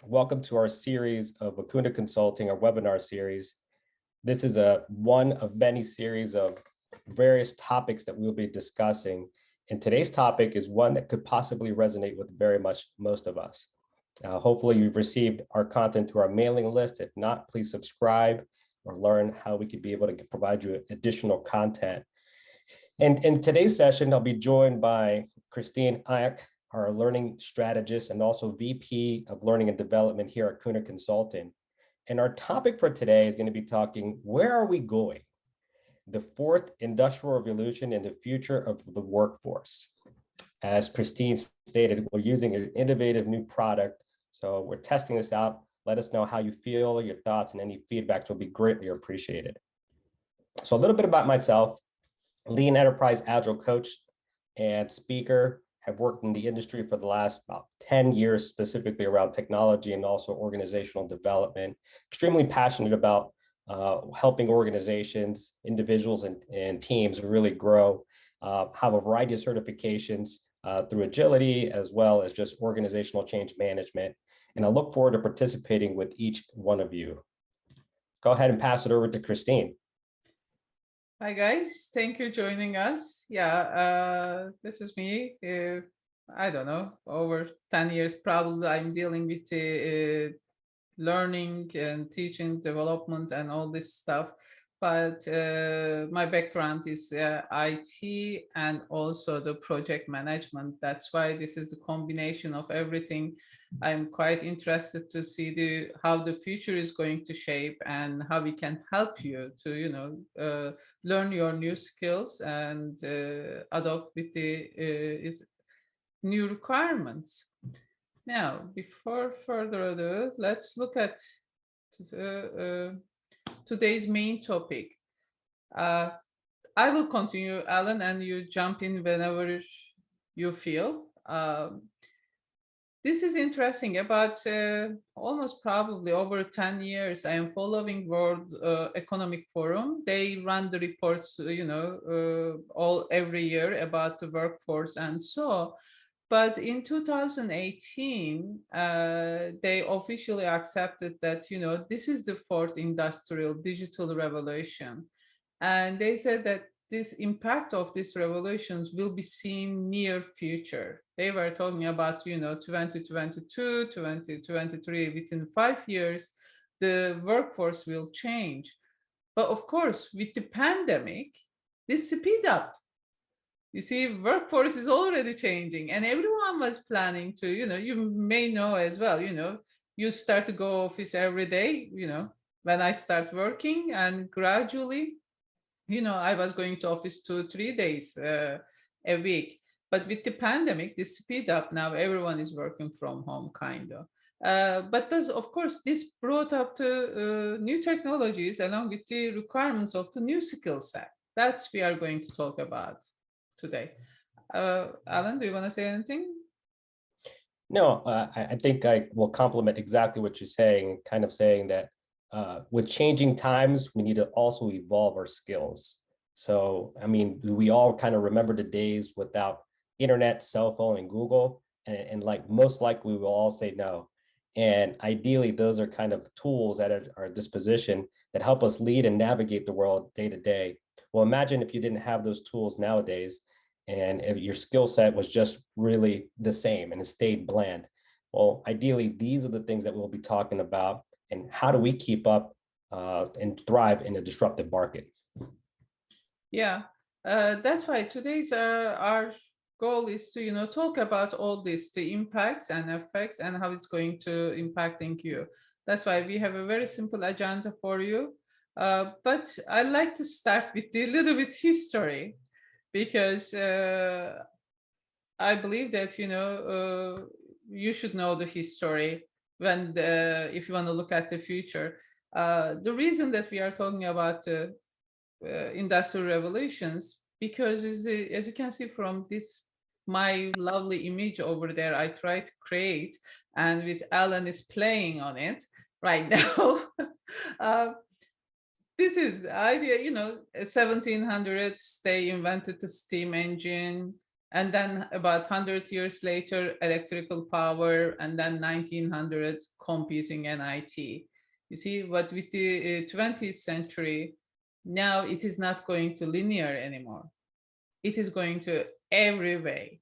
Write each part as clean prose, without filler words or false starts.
Welcome to our series of Acuna Consulting, our webinar series. This is one of many series of various topics that we'll be discussing. And today's topic is one that could possibly resonate with very much most of us. Hopefully you've received our content through our mailing list. If not, please subscribe or learn how we could be able to provide you additional content. And in today's session, I'll be joined by Christine Ayak, our learning strategist and also VP of Learning and Development here at Acuna Consulting. And our topic for today is going to be talking, where are we going? The fourth industrial revolution and the future of the workforce. As Christine stated, we're using an innovative new product. So we're testing this out. Let us know how you feel, your thoughts, and any feedback will be greatly appreciated. So a little bit about myself. Lean Enterprise Agile coach and speaker. Have worked in the industry for the last about 10 years, specifically around technology and also organizational development. Extremely passionate about helping organizations, individuals, and teams really grow. Have a variety of certifications through agility, as well as just organizational change management. And I look forward to participating with each one of you. Go ahead and pass it over to Christine. Hi guys, thank you for joining us. This is me. I don't know, over 10 years probably I'm dealing with the learning and teaching development and all this stuff. But my background is IT and also the project management. That's why this is the combination of everything. I'm quite interested to see how the future is going to shape and how we can help you to, learn your new skills and adopt with the new requirements. Now, before further ado, let's look at today's main topic. I will continue, Alan, and you jump in whenever you feel. This is interesting. About almost probably over 10 years, I am following World Economic Forum. They run the reports, every year about the workforce and so. But in 2018, they officially accepted that, this is the fourth industrial digital revolution. And they said that this impact of these revolutions will be seen near future. They were talking about, 2022, 2023, within 5 years, the workforce will change. But of course, with the pandemic, this speed up. You see, workforce is already changing and everyone was planning to, you may know as well, you start to go office every day, when I start working, and gradually, I was going to office 2-3 days a week. But with the pandemic, this speed up, now everyone is working from home, kind of. But of course, this brought up to new technologies along with the requirements of the new skill set. That's we are going to talk about today. Alan, do you want to say anything? No, I think I will complement exactly what you're saying, kind of saying that with changing times, we need to also evolve our skills. So, I mean, we all kind of remember the days without internet, cell phone, and Google, and like most likely we will all say no. And ideally, those are kind of tools at our disposition that help us lead and navigate the world day to day. Well, imagine if you didn't have those tools nowadays, and if your skill set was just really the same and it stayed bland. Well, ideally, these are the things that we'll be talking about, and how do we keep up and thrive in a disruptive market? Yeah, that's why today's our goal is to talk about all this, the impacts and effects and how it's going to impacting you. That's why we have a very simple agenda for you. But I like to start with a little bit history, because I believe that you should know the history if you want to look at the future. The reason that we are talking about industrial revolutions, because as you can see from this my lovely image over there I try to create, and with Alan is playing on it right now. This is the idea, 1700s, they invented the steam engine. And then about 100 years later, electrical power, and then 1900s, computing and IT. You see, but with the 20th century, now it is not going to linear anymore. It is going to every way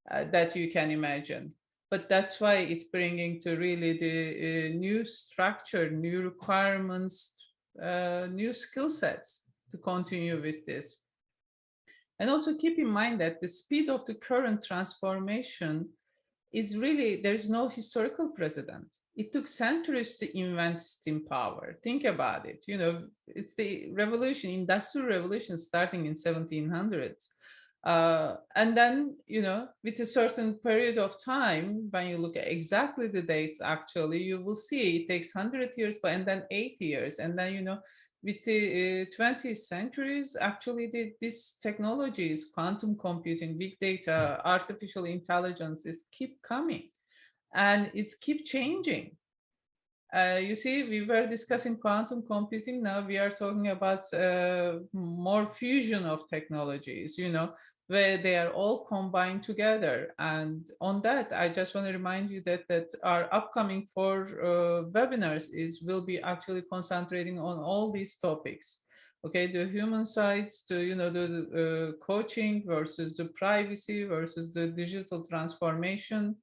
that you can imagine. But that's why it's bringing to really the new structure, new requirements, new skill sets to continue with this. And also keep in mind that the speed of the current transformation is really, there's no historical precedent. It took centuries to invent steam power. Think about it. You know, it's the revolution, industrial revolution starting in 1700s. And then, you know, with a certain period of time, when you look at exactly the dates, actually, you will see it takes 100 years, but and then 80 years. And then, you know, with the 20th centuries, actually, these technologies, quantum computing, big data, artificial intelligence, is keep coming and it's keep changing. You see, we were discussing quantum computing. Now we are talking about more fusion of technologies, you know, where they are all combined together. And on that, I just want to remind you that our upcoming 4 webinars will be actually concentrating on all these topics. Okay, the human sides to, you know, the coaching versus the privacy versus the digital transformation,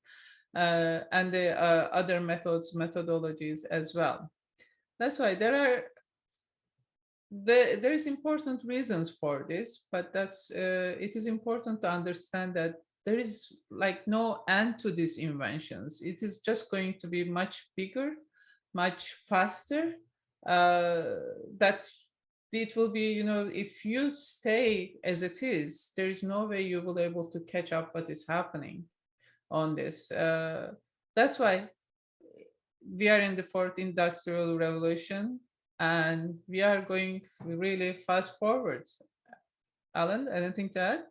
and the other methodologies as well. That's why there is important reasons for this, but it is important to understand that there is like no end to these inventions. It is just going to be much bigger, much faster. That it will be, you know, if you stay as it is, there is no way you will be able to catch up what is happening on this. That's why we are in the 4th industrial revolution and we are going really fast forwards. Alan, anything to add?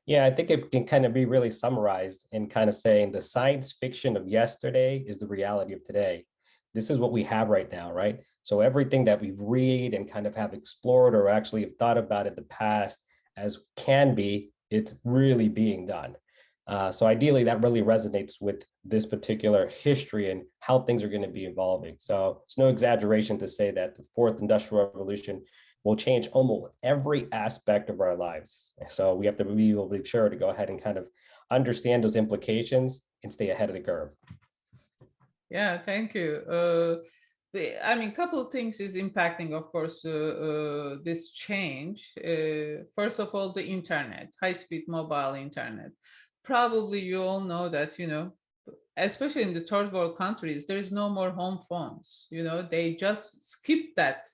Yeah, I think it can kind of be really summarized in kind of saying the science fiction of yesterday is the reality of today. This is what we have right now, right? So everything that we read and kind of have explored or actually have thought about in the past as can be, it's really being done. So ideally, that really resonates with this particular history and how things are going to be evolving. So it's no exaggeration to say that the 4th industrial revolution will change almost every aspect of our lives. So we have to be able to be sure to go ahead and kind of understand those implications and stay ahead of the curve. Yeah, thank you. I mean, a couple of things is impacting, of course, this change. First of all, the internet, high-speed mobile internet. Probably you all know that, you know, especially in the third world countries, there is no more home phones. You know, they just skip that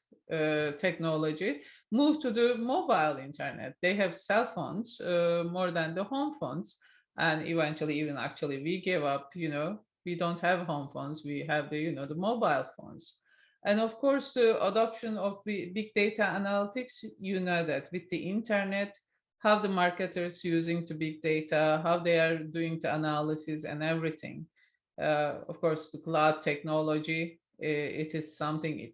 technology, move to the mobile internet. They have cell phones more than the home phones. And eventually, even actually, we gave up, you know, we don't have home phones, we have the, you know, the mobile phones. And of course, the adoption of big data analytics, you know, that with the internet, how the marketers using the big data, how they are doing the analysis and everything. Of course, the cloud technology, it is something,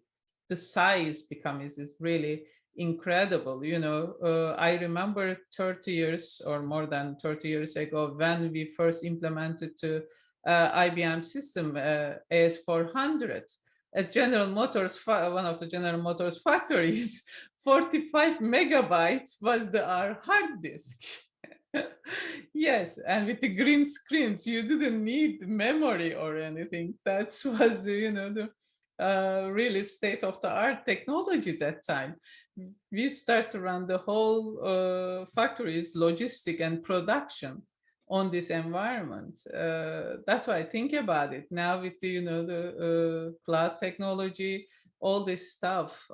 the size becomes is really incredible. You know, I remember 30 years or more than 30 years ago when we first implemented the IBM system, AS400 at General Motors, one of the General Motors factories. 45 megabytes was our hard disk. Yes, and with the green screens, you didn't need memory or anything. That was the, you know, the really state of the art technology that time. We start to run the whole factories, logistic and production on this environment. That's why I think about it now with the, you know, the cloud technology, all this stuff.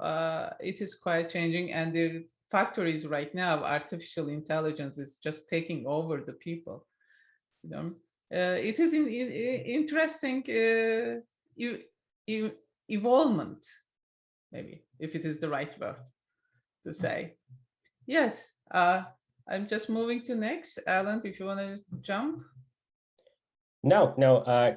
It is quite changing, and the factories right now, artificial intelligence is just taking over the people. You know, it is interesting evolvement, maybe, if it is the right word to say. Yes, I'm just moving to next. Alan, if you want to jump. No,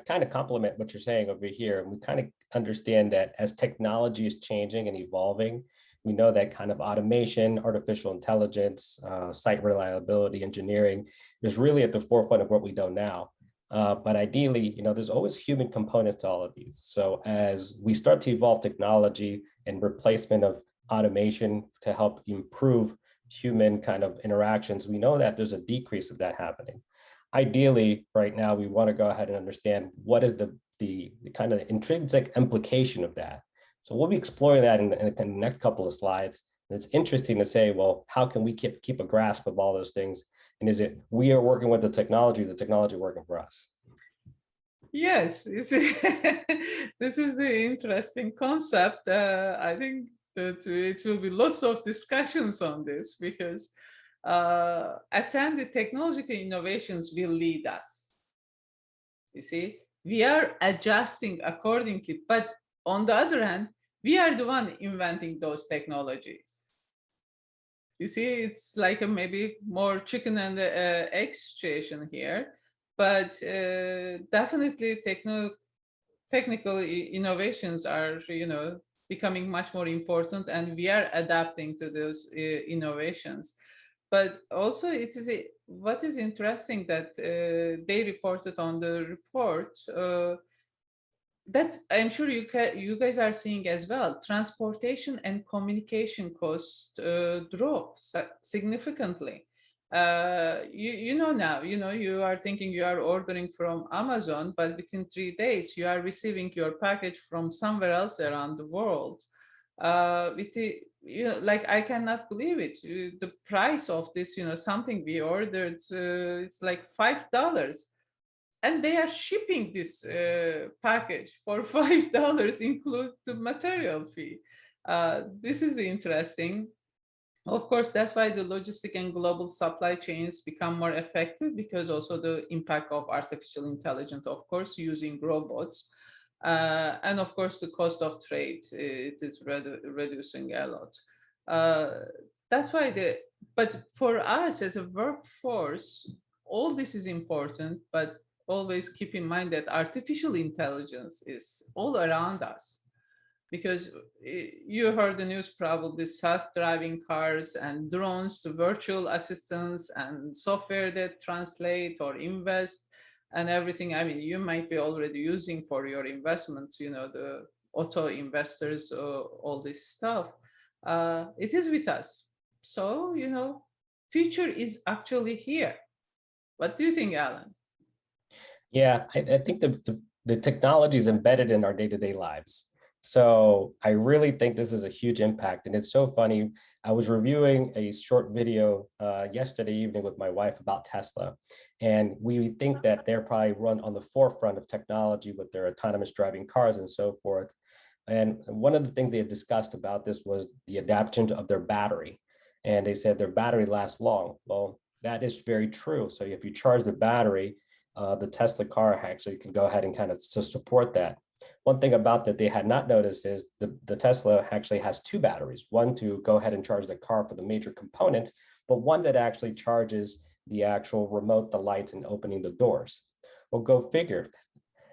kind of complement what you're saying over here. And we kind of understand that as technology is changing and evolving, We know that kind of automation, artificial intelligence, site reliability, engineering is really at the forefront of what we know now. But ideally, there's always human components to all of these. So as we start to evolve technology and replacement of automation to help improve human kind of interactions, we know that there's a decrease of that happening. Ideally, right now, we want to go ahead and understand what is the kind of intrinsic implication of that. So we'll be exploring that in the next couple of slides. And it's interesting to say, well, how can we keep a grasp of all those things? And is it we are working with the technology working for us? Yes, this is the interesting concept. I think that it will be lots of discussions on this because attended technological innovations will lead us. You see, we are adjusting accordingly, but on the other hand, we are the one inventing those technologies. You see, it's like a maybe more chicken and egg situation here, but definitely technical innovations are, becoming much more important, and we are adapting to those innovations. But also, what is interesting that they reported on the report. That I'm sure you guys are seeing as well. Transportation and communication costs drop significantly. You know now, you are thinking you are ordering from Amazon, but within 3 days you are receiving your package from somewhere else around the world. With the, like I cannot believe it. The price of this, something we ordered, it's like $5, and they are shipping this package for $5, include the material fee. This is interesting. Of course, that's why the logistic and global supply chains become more effective, because also the impact of artificial intelligence, of course, using robots. And of course, the cost of trade, it is reducing a lot. That's why but for us as a workforce, all this is important, but always keep in mind that artificial intelligence is all around us, because you heard the news, probably self-driving cars and drones, the virtual assistants and software that translate or invest and everything. I mean, you might be already using for your investments, the auto investors, all this stuff. It is with us. So, future is actually here. What do you think, Alan? Yeah, I think the technology is embedded in our day-to-day lives. So I really think this is a huge impact. And it's so funny. I was reviewing a short video yesterday evening with my wife about Tesla. And we think that they're probably run on the forefront of technology with their autonomous driving cars and so forth. And one of the things they had discussed about this was the adaptation of their battery. And they said their battery lasts long. Well, that is very true. So if you charge the battery, the Tesla car actually can go ahead and kind of support that. One thing about that they had not noticed is the Tesla actually has two batteries, one to go ahead and charge the car for the major components, but one that actually charges the actual remote, the lights, and opening the doors. Well, go figure.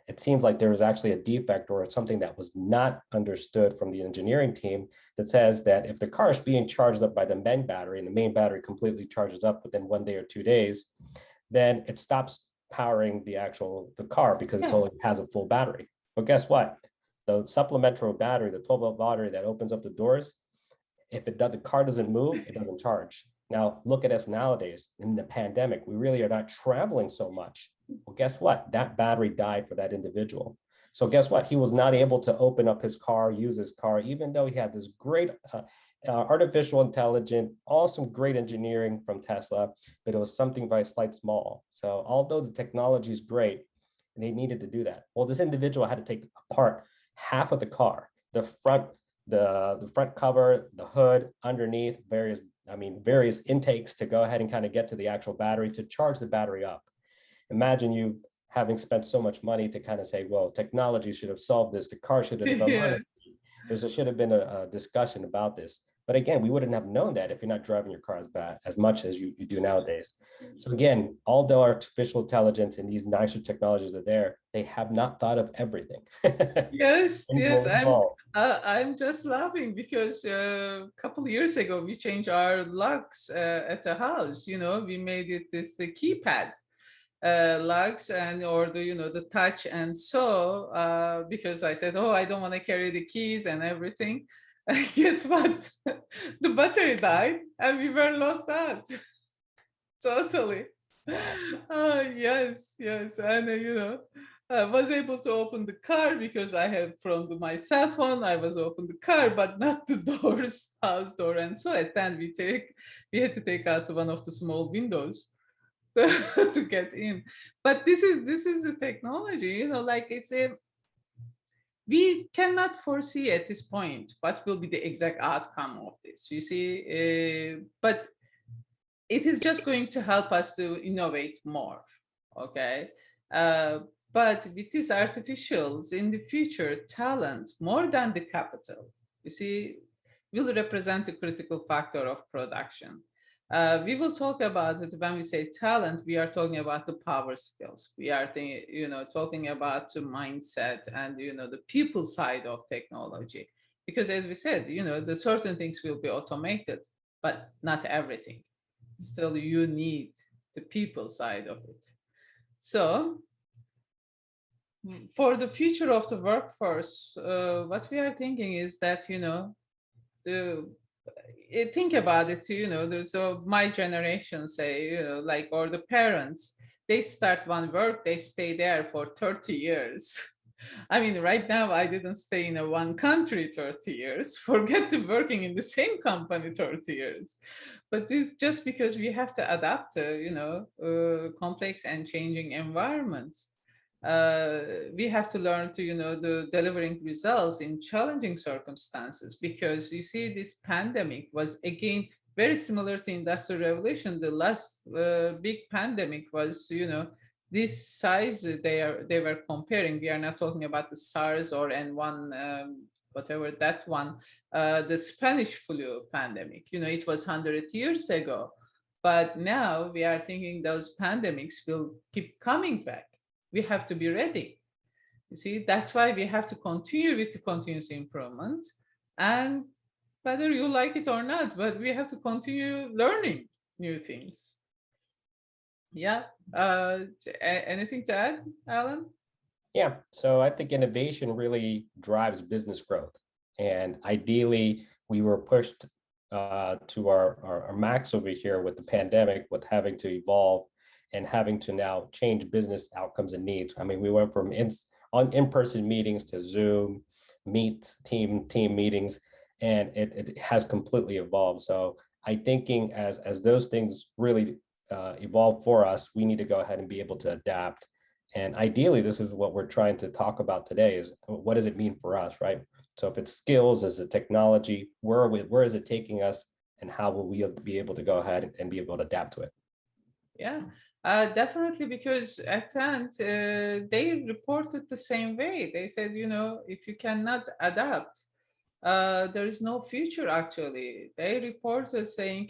It seems like there was actually a defect or something that was not understood from the engineering team that says that if the car is being charged up by the main battery and the main battery completely charges up within 1 day or 2 days, then it stops powering the car because it only has a full battery. But guess what? The supplementary battery, the 12-volt battery that opens up the doors, if the car doesn't move, it doesn't charge. Now, look at us nowadays. In the pandemic, we really are not traveling so much. Well, guess what? That battery died for that individual. So guess what? He was not able to open up his car, use his car, even though he had this great artificial intelligence, awesome, great engineering from Tesla, but it was something very slight small. So although the technology is great, and they needed to do that. Well, this individual had to take apart half of the car, the front cover, the hood, underneath, various intakes to go ahead and kind of get to the actual battery to charge the battery up. Imagine you having spent so much money to kind of say, well, technology should have solved this. The car should have been on it. There should have been a discussion about this. But again, we wouldn't have known that if you're not driving your car as much as you do nowadays. So again, although artificial intelligence and these nicer technologies are there, they have not thought of everything. Yes, Things yes. will evolve. I'm just laughing because a couple of years ago we changed our locks at the house. You know, we made it the keypad locks and or the the touch, and so because I said, oh, I don't want to carry the keys and everything. Guess what? The battery died and we were locked out. Totally. Wow. Yes, yes. And I was able to open the car because I have from my cell phone, I was open the car, but not the doors, house door. And so at then we had to take out one of the small windows to get in. But this is the technology, like it's a we cannot foresee at this point what will be the exact outcome of this. You see, but it is just going to help us to innovate more. Okay. uh, but with these artificials in the future, talent more than the capital, you see, will represent the critical factor of production. We will talk about it. When we say talent, we are talking about the power skills. We are talking about the mindset and the people side of technology, because as we said, the certain things will be automated, but not everything. Still you need the people side of it. So for the future of the workforce, what we are thinking is that the think about it, so my generation, say, like, or the parents, they start one work, they stay there for 30 years. I mean, right now I didn't stay in a one country 30 years, forget the working in the same company 30 years. But it's just because we have to adapt to complex and changing environments. We have to learn to the delivering results in challenging circumstances, because you see, this pandemic was again very similar to industrial revolution. The last big pandemic was this size they were comparing. We are not talking about the SARS or N1, whatever that one, the Spanish flu pandemic. It was 100 years ago, but now we are thinking those pandemics will keep coming back. We have to be ready. You see, that's why we have to continue with the continuous improvement, and whether you like it or not, but we have to continue learning new things. Yeah. Anything to add, Alan? Yeah, so I think innovation really drives business growth. And ideally, we were pushed to our max over here with the pandemic, with having to evolve and having to now change business outcomes and needs. I mean, we went from in-person meetings to Zoom, Meet, team meetings, and it has completely evolved. So I thinking as those things really evolve for us, we need to go ahead and be able to adapt. And ideally, this is what we're trying to talk about today: is what does it mean for us, right? So if it's skills, is it technology, where is it taking us, and how will we be able to go ahead and be able to adapt to it? Yeah, definitely, because at the end, they reported the same way. They said, if you cannot adapt, there is no future, actually. They reported saying,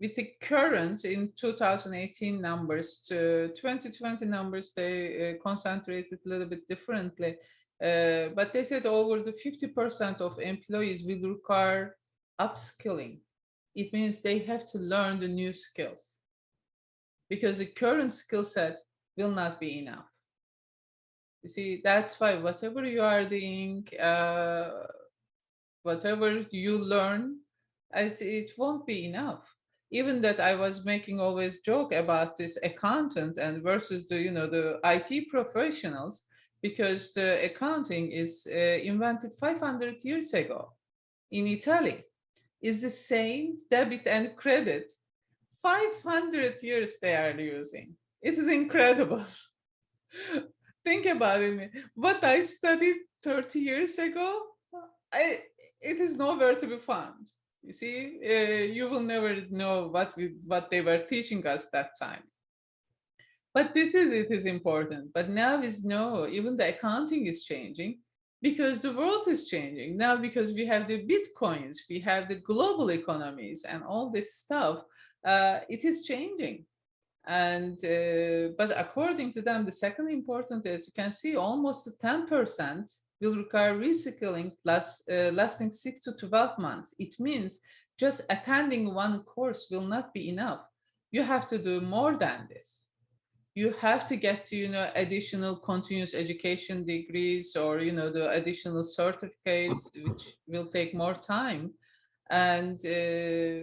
with the current in 2018 numbers to 2020 numbers, they concentrated a little bit differently. But they said over the 50% of employees will require upskilling. It means they have to learn the new skills, because the current skill set will not be enough. You see, that's why whatever you are doing, whatever you learn, it won't be enough. Even that, I was making always joke about this accountant and versus the IT professionals, because the accounting is invented 500 years ago in Italy. Is the same debit and credit 500 years they are using. It is incredible. Think about it. What I studied 30 years ago, I, it is nowhere to be found. You see, you will never know what they were teaching us that time. But it is important. But now is no, even the accounting is changing. because the world is changing now, because we have the bitcoins, we have the global economies and all this stuff. It is changing. And but according to them, the second important, as you can see, almost 10% will require reskilling lasting 6 to 12 months. It means just attending one course will not be enough. You have to do more than this. You have to get to, additional continuous education degrees, or, the additional certificates, which will take more time. And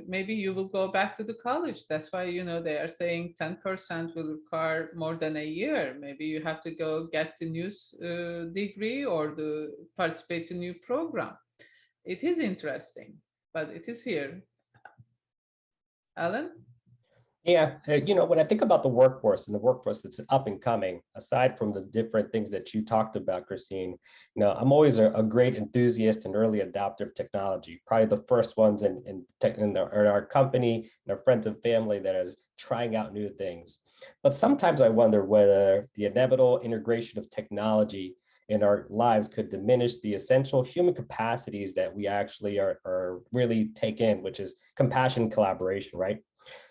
maybe you will go back to the college. That's why, they are saying 10% will require more than a year. Maybe you have to go get the new degree, or participate in new program. It is interesting, but it is here. Alan? Yeah, when I think about the workforce and the workforce that's up and coming, aside from the different things that you talked about, Christine, I'm always a great enthusiast and early adopter of technology. Probably the first ones in our company and our friends and family that is trying out new things. But sometimes I wonder whether the inevitable integration of technology in our lives could diminish the essential human capacities that we actually are really take in, which is compassion and collaboration, right?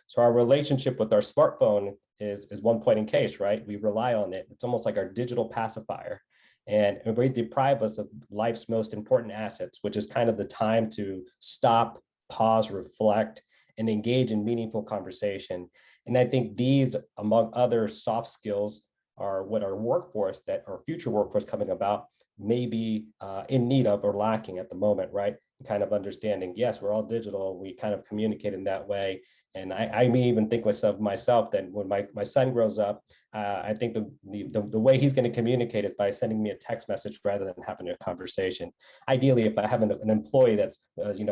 So our relationship with our smartphone is one point in case, right? We rely on it. It's almost like our digital pacifier. And it really deprive us of life's most important assets, which is kind of the time to stop, pause, reflect, and engage in meaningful conversation. And I think these, among other soft skills, are what our workforce, that our future workforce coming about, may be in need of or lacking at the moment, right? Kind of understanding, yes, we're all digital, we kind of communicate in that way. And I may even think myself that when my son grows up, I think the way he's going to communicate is by sending me a text message rather than having a conversation. Ideally, if I have an employee that's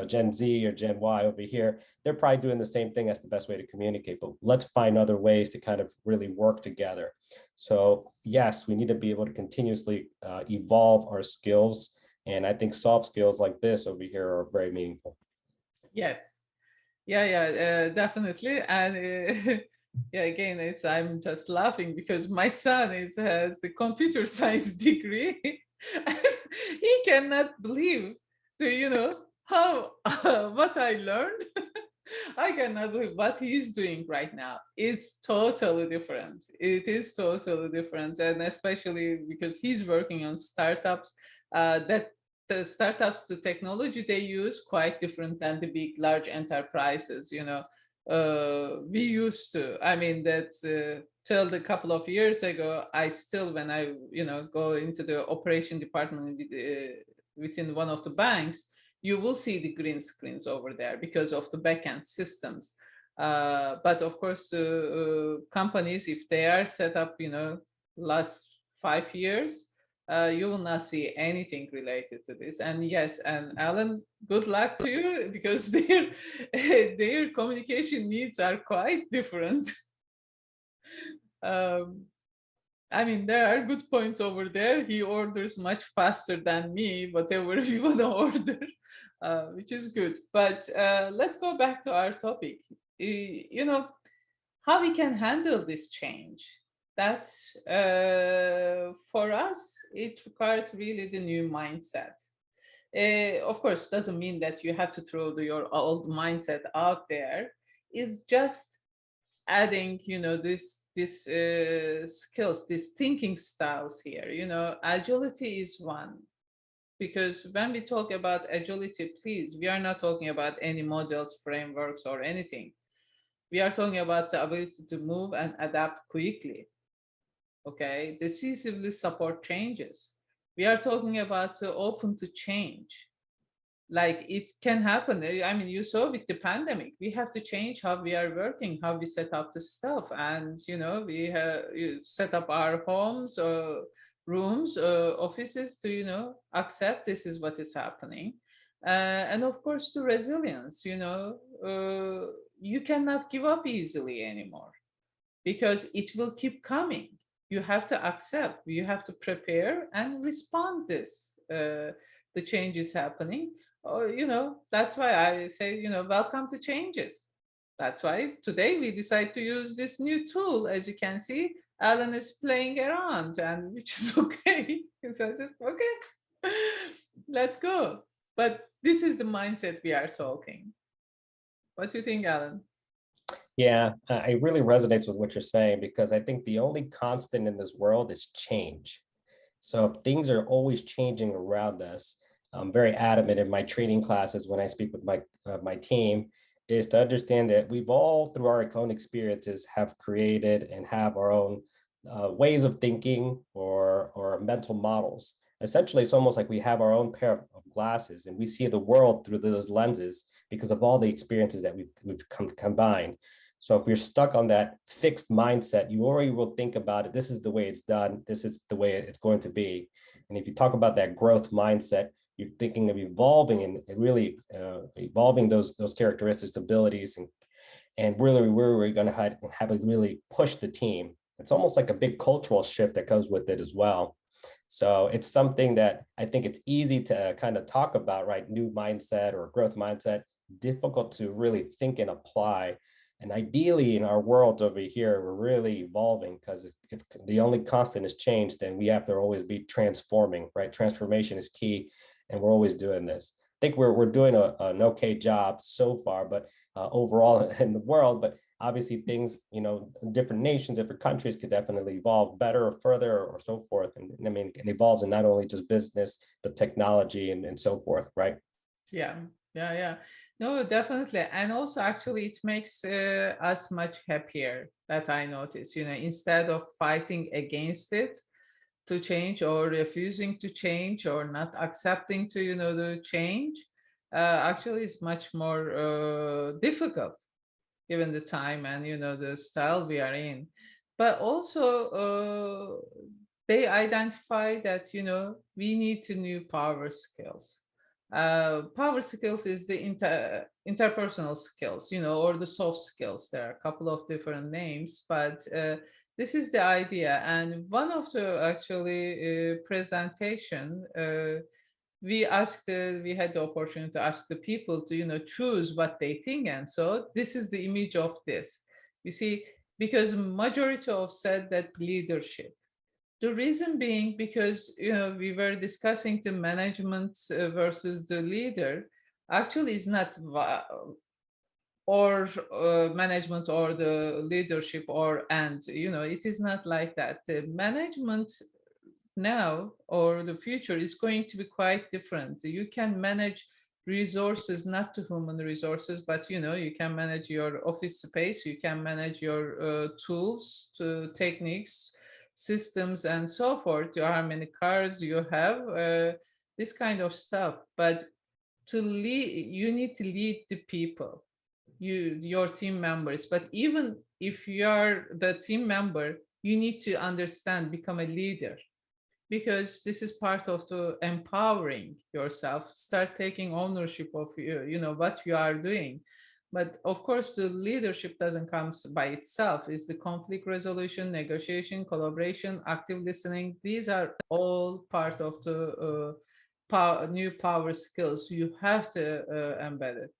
Gen Z or Gen Y over here, they're probably doing the same thing. That's the best way to communicate. But let's find other ways to kind of really work together. So yes, we need to be able to continuously evolve our skills. And I think soft skills like this over here are very meaningful. Yes. Yeah, definitely. And yeah, again, I'm just laughing because my son has the computer science degree. He cannot believe how what I learned. I cannot believe what he's doing right now. It's totally different. It is totally different, and especially because he's working on startups that the startups, the technology they use quite different than the big large enterprises. We used to, I mean, that's till a couple of years ago, I still, when I go into the operation department within one of the banks, you will see the green screens over there because of the backend systems. But of course, companies, if they are set up, last 5 years, you will not see anything related to this. And yes, and Alan, good luck to you because their communication needs are quite different. I mean, there are good points over there. He orders much faster than me, whatever we want to order, which is good. But let's go back to our topic. How we can handle this change. That's for us, it requires really the new mindset. Of course, doesn't mean that you have to throw your old mindset out there. It's just adding, this skills, these thinking styles here. Agility is one, because when we talk about agility, please, we are not talking about any models, frameworks, or anything. We are talking about the ability to move and adapt quickly. Okay, decisively support changes. We are talking about open to change. Like, it can happen. I mean, you saw with the pandemic, we have to change how we are working, how we set up the stuff. And, we have set up our homes, rooms, offices to, accept this is what is happening. And of course, the resilience, you cannot give up easily anymore because it will keep coming. You have to accept, you have to prepare and respond this, the change is happening. Or, that's why I say, welcome to changes. That's why today we decide to use this new tool. As you can see, Alan is playing around, and which is okay. He says, okay. let's go. But this is the mindset we are talking. What do you think, Alan? Yeah, it really resonates with what you're saying because I think the only constant in this world is change. So if things are always changing around us, I'm very adamant in my training classes when I speak with my team is to understand that we've all through our own experiences have created and have our own ways of thinking or mental models. Essentially, it's almost like we have our own pair of glasses and we see the world through those lenses because of all the experiences that we've combined. So if you're stuck on that fixed mindset, you already will think about it. This is the way it's done. This is the way it's going to be. And if you talk about that growth mindset, you're thinking of evolving and really evolving those characteristics, abilities, and really where we're going to have it really push the team. It's almost like a big cultural shift that comes with it as well. So it's something that I think it's easy to kind of talk about, right? New mindset or growth mindset, difficult to really think and apply. And ideally, in our world over here, we're really evolving because if the only constant is change, then we have to always be transforming, right? Transformation is key, and we're always doing this. I think we're doing an okay job so far, but overall in the world, but obviously things, different nations, different countries could definitely evolve better or further or so forth. And I mean, it evolves in not only just business, but technology and so forth, right? Yeah, yeah. No, definitely. And also, actually, it makes us much happier that I notice, instead of fighting against it to change or refusing to change or not accepting to, the change, actually, it's much more difficult given the time and, the style we are in. But also, they identify that, we need to new power skills. Power skills is the interpersonal skills, or the soft skills. There are a couple of different names, but this is the idea. And one of the actually presentation, we had the opportunity to ask the people to, choose what they think. And so this is the image of this. You see, because majority of said that leadership, the reason being because we were discussing the management versus the leader. Actually is not or management or the leadership or and it is not like that. The management now or the future is going to be quite different. You can manage resources, not to human resources, but you can manage your office space, you can manage your tools, to techniques, systems, and so forth. How many cars you have, this kind of stuff. But to lead, you need to lead the people, your team members. But even if you are the team member, you need to understand, become a leader, because this is part of the empowering yourself. Start taking ownership of what you are doing. But of course, the leadership doesn't come by itself. It's the conflict resolution, negotiation, collaboration, active listening. These are all part of the new power skills. You have to embed it.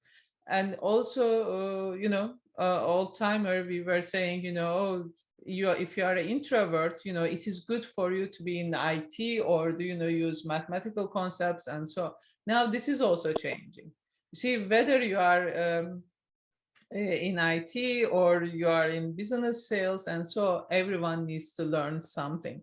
And also, old timer, we were saying, oh, if you are an introvert, it is good for you to be in IT or do use mathematical concepts. And so now this is also changing. You see, whether you are in IT or you are in business sales, and so everyone needs to learn something.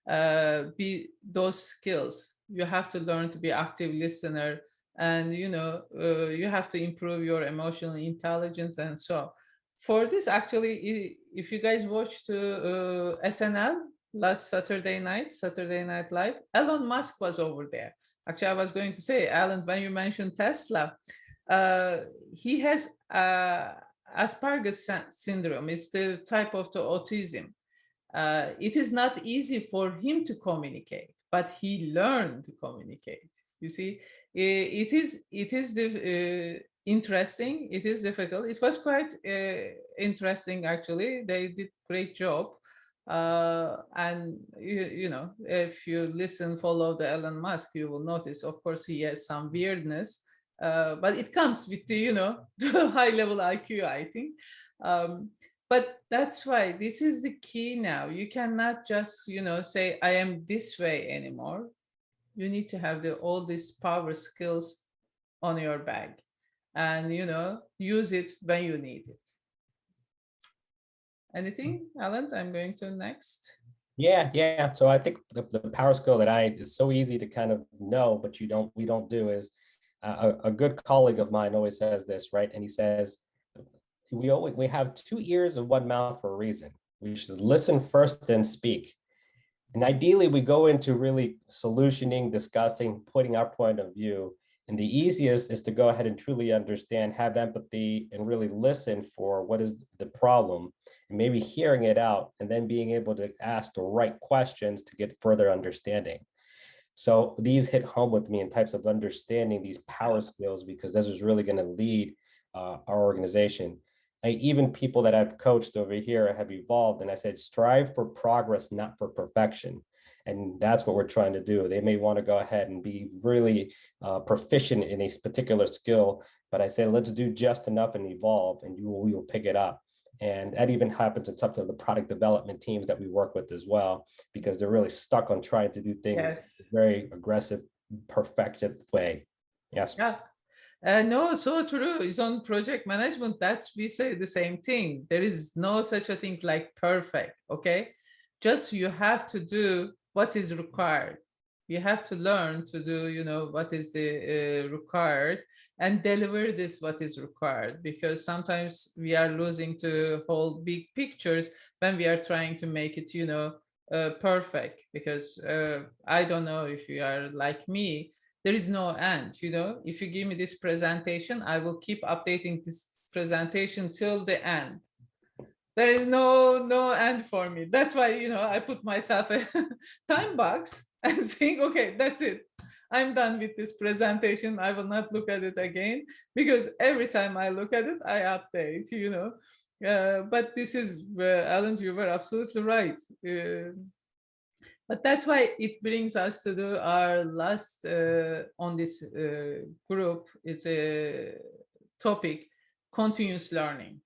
Be those skills. You have to learn to be active listener, and you have to improve your emotional intelligence. And so for this, actually, if you guys watched SNL last Saturday Night Live, Elon Musk was over there. Actually, I was going to say, Alan, when you mentioned Tesla, uh, he has Asperger's syndrome. It's the type of the autism. It is not easy for him to communicate, but he learned to communicate. You see, it is interesting. It is difficult. It was quite interesting, actually. They did great job. And if you listen, follow the Elon Musk, you will notice, of course, he has some weirdness, but it comes with the the high level IQ, I think. Um, but that's why this is the key now. You cannot just say I am this way anymore. you need to have all these power skills on your bag, and use it when you need it. Anything, Alan? I'm going to next. Yeah. So I think the power skill that is so easy to kind of know, but we don't do is a good colleague of mine always says this, right? And he says, we have two ears and one mouth for a reason. We should listen first, then speak. And ideally, we go into really solutioning, discussing, putting our point of view. And the easiest is to go ahead and truly understand, have empathy, and really listen for what is the problem, and maybe hearing it out, and then being able to ask the right questions to get further understanding. So these hit home with me in types of understanding these power skills, because this is really going to lead our organization. Even people that I've coached over here have evolved, and I said, strive for progress, not for perfection. And that's what we're trying to do. They may want to go ahead and be really proficient in a particular skill, but I say, let's do just enough and evolve, and we will pick it up. And that even happens in some of the product development teams that we work with as well, because they're really stuck on trying to do things Yes. very aggressive, perfected way. Yes. Yeah. No, so true. It's on project management. That's we say the same thing. There is no such a thing like perfect. Okay, just you have to do what is required. You have to learn to do, what is the required, and deliver this what is required. Because sometimes we are losing to whole big pictures when we are trying to make it, perfect. Because I don't know if you are like me, there is no end. If you give me this presentation, I will keep updating this presentation till the end. There is no end for me. That's why I put myself a time box and saying, okay, that's it, I'm done with this presentation. I will not look at it again, because every time I look at it, I update. But this is Alan, you were absolutely right. But that's why it brings us to do our last on this group. It's a topic, continuous learning.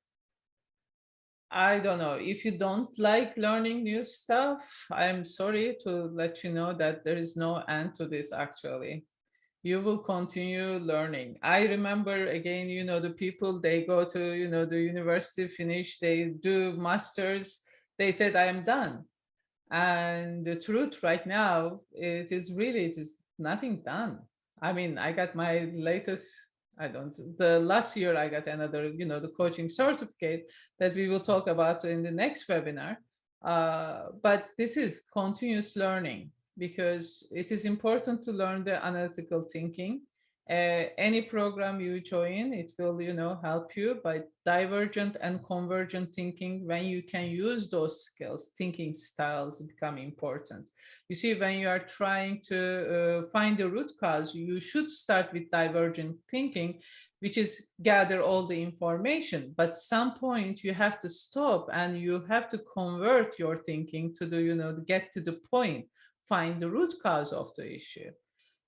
I don't know if you don't like learning new stuff. I'm sorry to let you know that there is no end to this. Actually, you will continue learning. I remember again, the people, they go to the university, finish, they do masters, they said, I am done. And the truth right now, it is nothing done. I mean, I got my latest, the last year I got another, the coaching certificate that we will talk about in the next webinar. But this is continuous learning, because it is important to learn the analytical thinking. Any program you join, it will help you by divergent and convergent thinking. When you can use those skills, thinking styles become important. You see, when you are trying to find the root cause, you should start with divergent thinking, which is gather all the information. But some point you have to stop, and you have to convert your thinking to get to the point, find the root cause of the issue.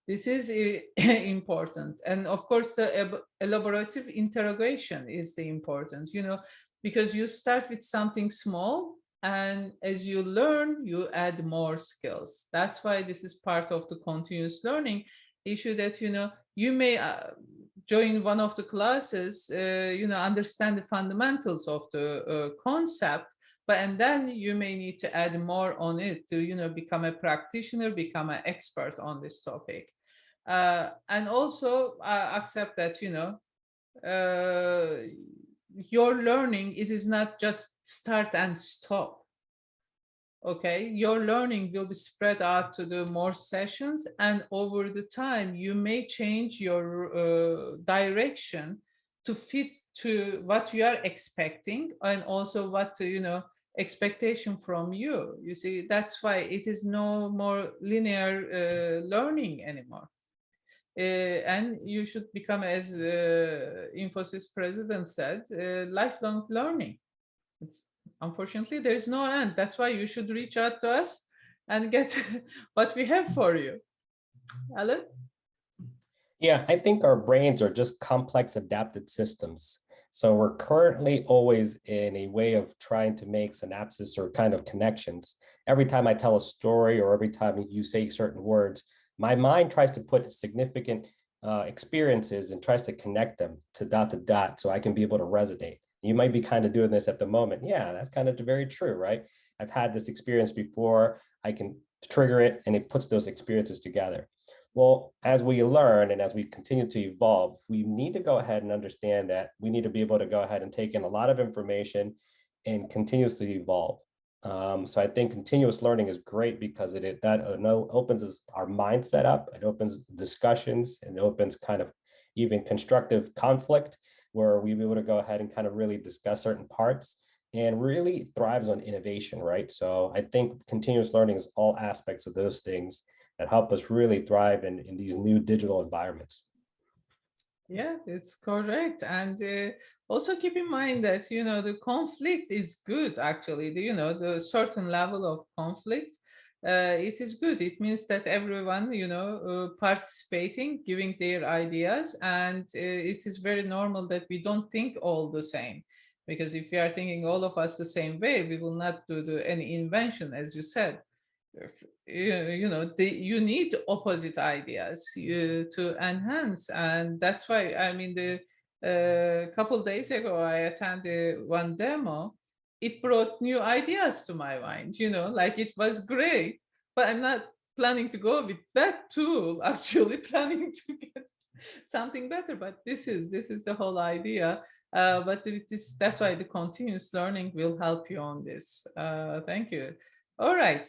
This is important. And of course, the elaborative interrogation is the important, because you start with something small, and as you learn, you add more skills. That's why this is part of the continuous learning issue, that, you may join one of the classes, understand the fundamentals of the concept, and then you may need to add more on it to become a practitioner, become an expert on this topic. And also accept that your learning, it is not just start and stop. Okay, your learning will be spread out to the more sessions, and over the time you may change your direction to fit to what you are expecting, and also what expectation from you. You see, that's why it is no more linear learning anymore. And you should become, as Infosys president said, lifelong learning. Unfortunately, there is no end. That's why you should reach out to us and get what we have for you. Alan? Yeah, I think our brains are just complex adapted systems. So we're currently always in a way of trying to make synapses or kind of connections. Every time I tell a story, or every time you say certain words, my mind tries to put significant experiences and tries to connect them to dot to dot so I can be able to resonate. You might be kind of doing this at the moment. Yeah, that's kind of very true, right? I've had this experience before. I can trigger it and it puts those experiences together. Well, as we learn and as we continue to evolve, we need to go ahead and understand that we need to be able to go ahead and take in a lot of information and continuously evolve. So I think continuous learning is great because opens our mindset up, it opens discussions, and it opens kind of even constructive conflict where we be able to go ahead and kind of really discuss certain parts and really thrives on innovation, right? So I think continuous learning is all aspects of those things that help us really thrive in these new digital environments. Yeah, it's correct. And also keep in mind that, the conflict is good, actually. The certain level of conflict, it is good. It means that everyone, participating, giving their ideas. And it is very normal that we don't think all the same. Because if we are thinking all of us the same way, we will not do any invention, as you said. You need opposite ideas to enhance, and that's why, I mean, the couple days ago I attended one demo. It brought new ideas to my mind, like it was great, but I'm not planning to go with that tool. Actually planning to get something better, but this is the whole idea. But that's why the continuous learning will help you on this. Thank you. All right.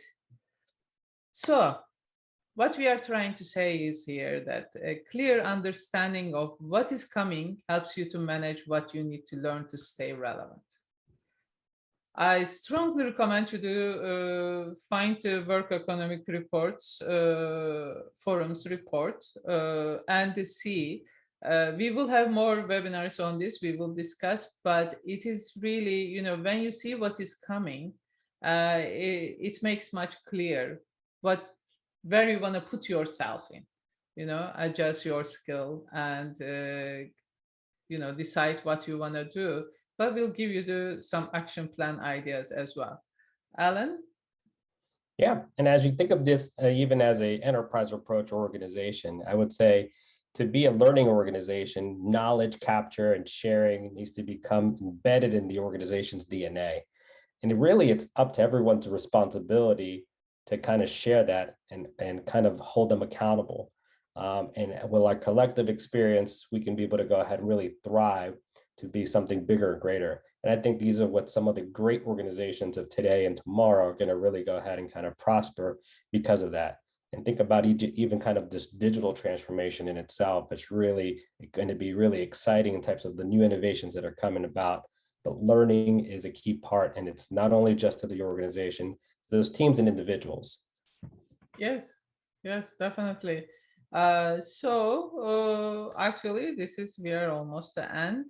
So, what we are trying to say is here that a clear understanding of what is coming helps you to manage what you need to learn to stay relevant. I strongly recommend you to find the work economic reports, forums report, and see. We will have more webinars on this, we will discuss, but it is really, when you see what is coming, it makes much clear where you want to put yourself in, adjust your skill and, decide what you want to do, but we'll give you some action plan ideas as well. Alan? Yeah, and as you think of this, even as a enterprise approach organization, I would say to be a learning organization, knowledge capture and sharing needs to become embedded in the organization's DNA. And really, it's up to everyone's responsibility to kind of share that and kind of hold them accountable. And with our collective experience, we can be able to go ahead and really thrive to be something bigger and greater. And I think these are what some of the great organizations of today and tomorrow are going to really go ahead and kind of prosper because of that. And think about even kind of this digital transformation in itself. It's really going to be really exciting in types of the new innovations that are coming about. But learning is a key part, and it's not only just to the organization, it's those teams and individuals. Yes, definitely. Actually, we are almost the end.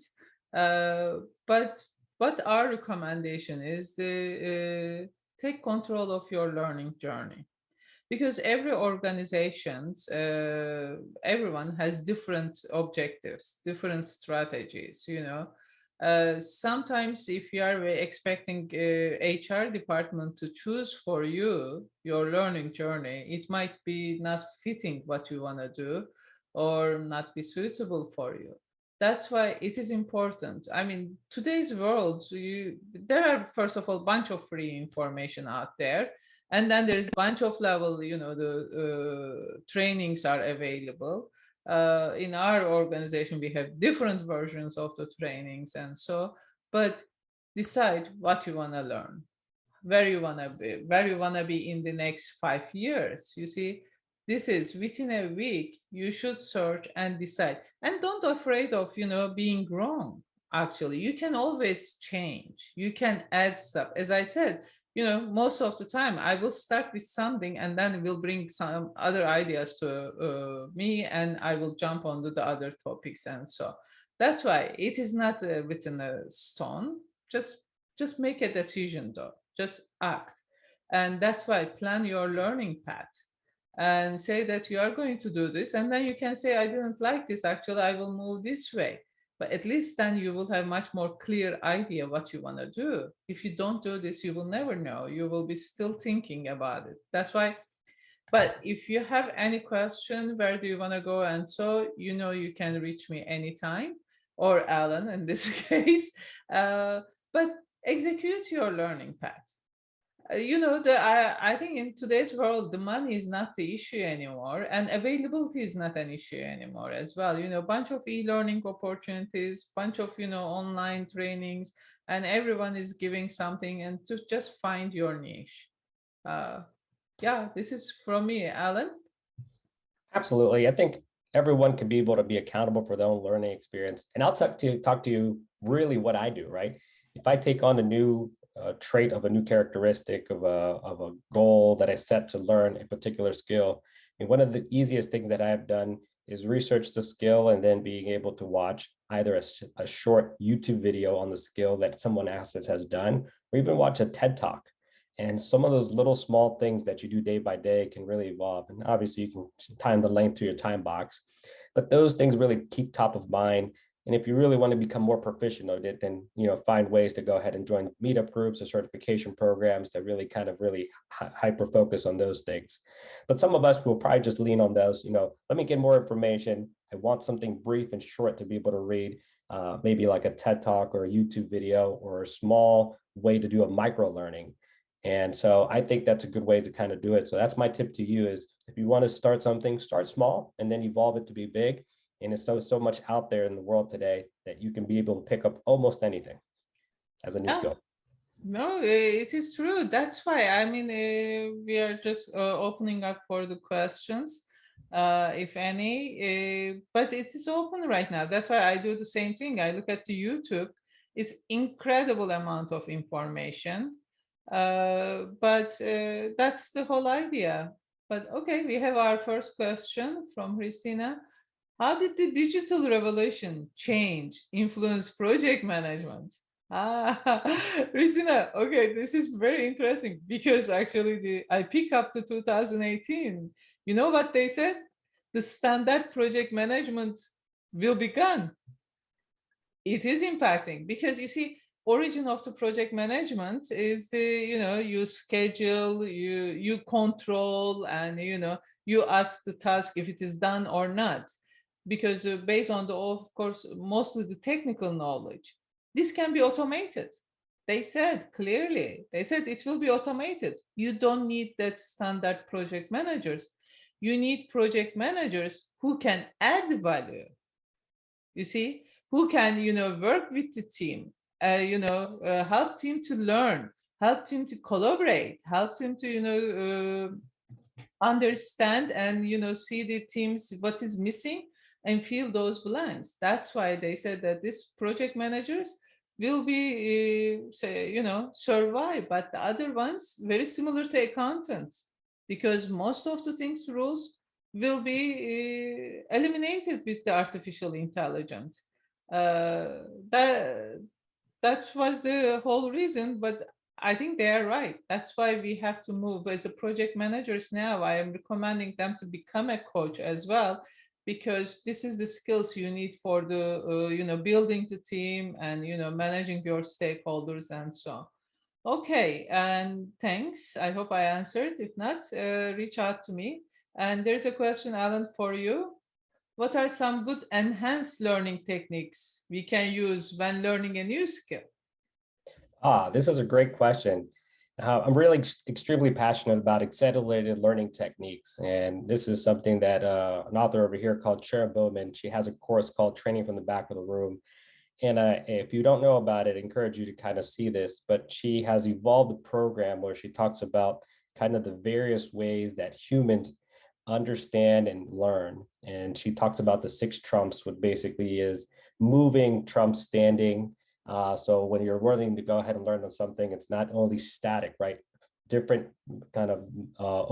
But what our recommendation is to take control of your learning journey, because every organizations, everyone has different objectives, different strategies. Sometimes if you are expecting HR department to choose for you your learning journey, it might be not fitting what you want to do or not be suitable for you. That's why it is important. I mean, today's world, there are, first of all, a bunch of free information out there, and then there's a bunch of level, the trainings are available. In our organization, we have different versions of the trainings, and so, but decide what you want to learn, where you want to be in the next 5 years. You see, this is within a week. You should search and decide, and don't afraid of being wrong. Actually, you can always change. You can add stuff. As I said, most of the time I will start with something and then will bring some other ideas to me, and I will jump onto the other topics, and so that's why it is not written a stone. Just make a decision, though. Just act. And that's why plan your learning path and say that you are going to do this, and then you can say, I didn't like this, actually I will move this way. But at least then you will have much more clear idea what you want to do. If you don't do this, you will never know. You will be still thinking about it. That's why. But if you have any question, where do you want to go? And so, you can reach me anytime, or Alan in this case. But execute your learning path. I think in today's world, the money is not the issue anymore, and availability is not an issue anymore as well. Bunch of e-learning opportunities, bunch of online trainings, and everyone is giving something, and to just find your niche. Uh, yeah, this is from me, Alan. Absolutely. I think everyone can be able to be accountable for their own learning experience. And I'll talk to you really what I do, right? If I take on a new trait of a new characteristic of a goal that I set to learn a particular skill, and one of the easiest things that I have done is research the skill and then being able to watch either a short YouTube video on the skill that someone else has done, or even watch a TED Talk. And some of those little small things that you do day by day can really evolve. And obviously you can time the length to your time box, but those things really keep top of mind. And if you really want to become more proficient at it, then find ways to go ahead and join meetup groups or certification programs that really kind of really hyper focus on those things. But some of us will probably just lean on those. Let me get more information. I want something brief and short to be able to read, maybe like a TED Talk or a YouTube video or a small way to do a micro learning. And so I think that's a good way to kind of do it. So that's my tip to you is if you want to start something, start small and then evolve it to be big. And it's so much out there in the world today that you can be able to pick up almost anything as a new Yeah. skill. No, it is true. That's why, I mean, we are just opening up for the questions, if any. But it is open right now. That's why I do the same thing. I look at the YouTube. It's incredible amount of information. But that's the whole idea. But okay, we have our first question from Christina. How did the digital revolution influence project management? Ah, Christina, okay, this is very interesting because actually I pick up the 2018. You know what they said? The standard project management will be gone. It is impacting because you see, origin of the project management is you schedule, you control, and you ask the task if it is done or not, because based on of course mostly the technical knowledge, this can be automated. They said clearly, they said it will be automated. You don't need that standard project managers. You need project managers who can add value, you see, who can work with the team, help team to learn, help team to collaborate, help team to understand and see the teams what is missing and fill those blanks. That's why they said that these project managers will be say survive, but the other ones very similar to accountants, because most of the things rules will be eliminated with the artificial intelligence. That was the whole reason. But I think they are right. That's why we have to move. As a project managers now, I am recommending them to become a coach as well, because this is the skills you need for the building the team and managing your stakeholders and so on. Okay, and thanks. I hope I answered. If not, reach out to me. And there's a question, Alan, for you. What are some good enhanced learning techniques we can use when learning a new skill? This is a great question. I'm really extremely passionate about accelerated learning techniques. And this is something that an author over here called Sharon Bowman, she has a course called Training from the Back of the Room. And if you don't know about it, I encourage you to kind of see this, but she has evolved a program where she talks about kind of the various ways that humans understand and learn. And she talks about the 6 trumps, what basically is moving trumps standing. So when you're learning to go ahead and learn on something, it's not only static, right? Different kind of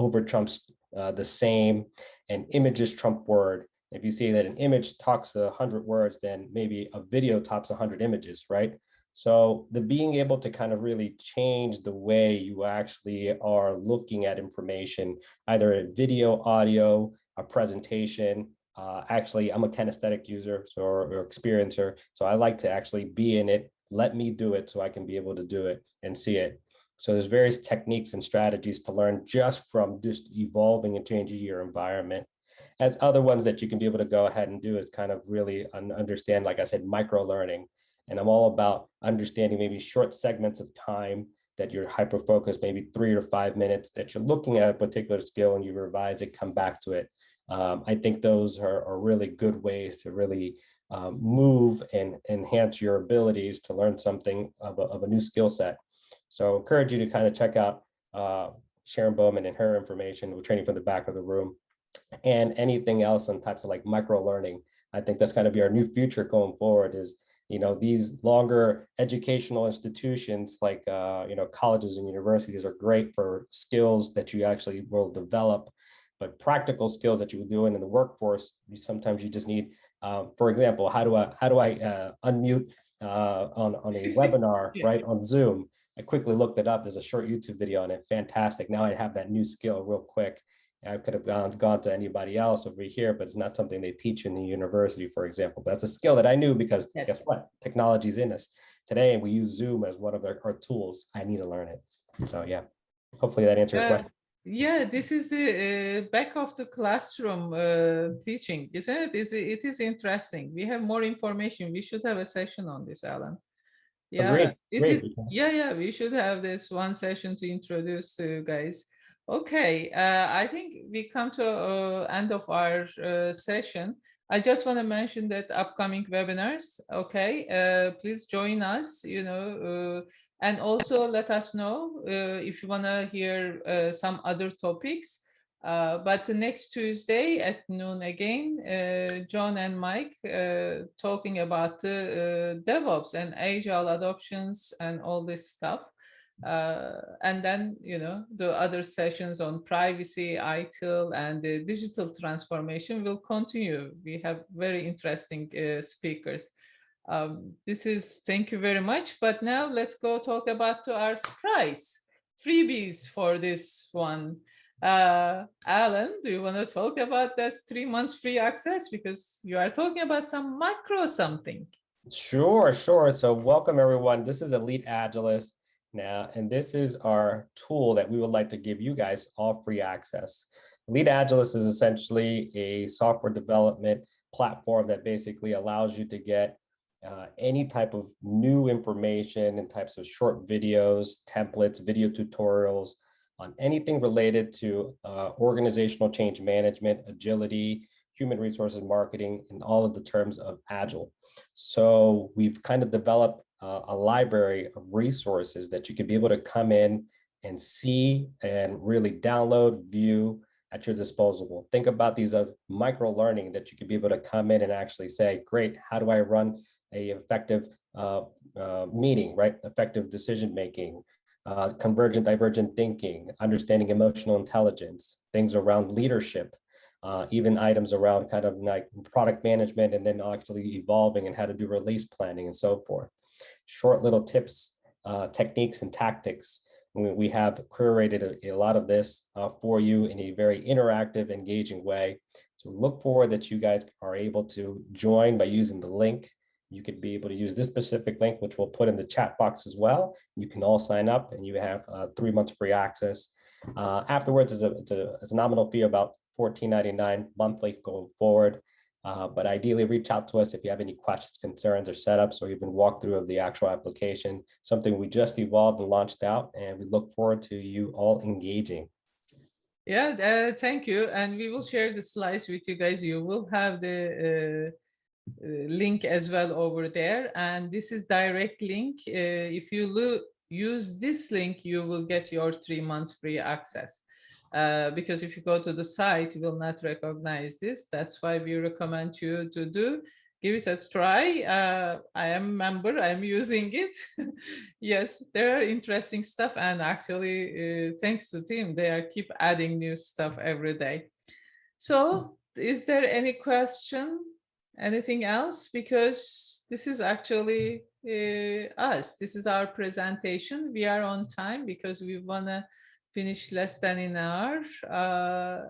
over trumps the same, and images trump word. If you see that an image talks 100 words, then maybe a video tops 100 images, right? So the being able to kind of really change the way you actually are looking at information, either a video, audio, a presentation. Actually, I'm a kinesthetic user or experiencer, so I like to actually be in it. Let me do it so I can be able to do it and see it. So there's various techniques and strategies to learn just from just evolving and changing your environment. As other ones that you can be able to go ahead and do is kind of really understand, like I said, micro learning. And I'm all about understanding maybe short segments of time that you're hyper focused, maybe 3 or 5 minutes that you're looking at a particular skill and you revise it, come back to it. I think those are really good ways to really move and enhance your abilities to learn something of a new skill set. So I encourage you to kind of check out Sharon Bowman and her information. We're training from the back of the room, and anything else on types of like micro learning. I think that's going to be our new future going forward is, these longer educational institutions like, colleges and universities are great for skills that you actually will develop, but practical skills that you will do in the workforce, sometimes you just need, for example, how do I unmute on a webinar, Yes. right, on Zoom? I quickly looked it up. There's a short YouTube video on it. Fantastic. Now I have that new skill real quick. I could have gone to anybody else over here, but it's not something they teach in the university, for example. But that's a skill that I knew because Yes. guess what? Technology's in us. Today, we use Zoom as one of our tools. I need to learn it. So yeah, hopefully that answered your question. Yeah, this is the back of the classroom teaching, isn't it? It is interesting. We have more information. We should have a session on this, Alan. Yeah, Agreed. it is. Great. Yeah, we should have this one session to introduce to you guys. Okay, I think we come to end of our session. I just want to mention that upcoming webinars, okay, please join us, and also let us know if you want to hear some other topics. But the next Tuesday at noon again, John and Mike talking about DevOps and agile adoptions and all this stuff. And then, the other sessions on privacy, ITIL, and the digital transformation will continue. We have very interesting speakers. Thank you very much. But now let's go talk about our surprise freebies for this one. Alan, do you want to talk about that 3 months free access? Because you are talking about some micro something. Sure. So welcome everyone. This is Elite Agilist now, and this is our tool that we would like to give you guys all free access. Elite Agilist is essentially a software development platform that basically allows you to get any type of new information and types of short videos, templates, video tutorials on anything related to organizational change management, agility, human resources marketing, and all of the terms of Agile. So we've kind of developed a library of resources that you could be able to come in and see and really download, view at your disposal. Think about these as micro learning that you could be able to come in and actually say, great, how do I run a effective meeting, right? Effective decision making, convergent divergent thinking, understanding emotional intelligence, things around leadership, even items around kind of like product management, and then actually evolving and how to do release planning and so forth. Short little tips, techniques, and tactics. We have curated a lot of this for you in a very interactive, engaging way. So look forward that you guys are able to join by using the link. You could be able to use this specific link, which we'll put in the chat box as well. You can all sign up and you have 3 months free access. Afterwards, it's a nominal fee about $14.99 monthly going forward. But ideally, reach out to us if you have any questions, concerns, or setups, or even walkthrough of the actual application, something we just evolved and launched out, and we look forward to you all engaging. Yeah, thank you. And we will share the slides with you guys. You will have the link as well over there. And this is direct link. If you use this link, you will get your 3 months free access. Because if you go to the site, you will not recognize this. That's why we recommend you to give it a try. I am a member, I'm using it. Yes, there are interesting stuff. And actually, thanks to team, they are keep adding new stuff every day. So is there any question? Anything else? Because this is actually us. This is our presentation. We are on time because we want to finish less than an hour.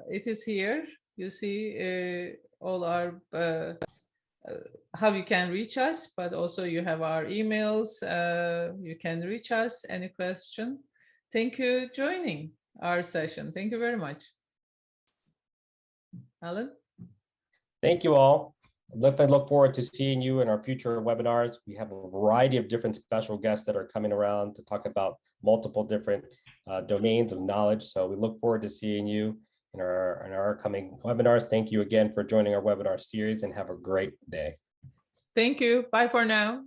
It is here. You see all our how you can reach us, but also you have our emails. You can reach us. Any question? Thank you joining our session. Thank you very much. Alan? Thank you all. I look forward to seeing you in our future webinars. We have a variety of different special guests that are coming around to talk about multiple different domains of knowledge. So we look forward to seeing you in our upcoming webinars. Thank you again for joining our webinar series and have a great day. Thank you. Bye for now.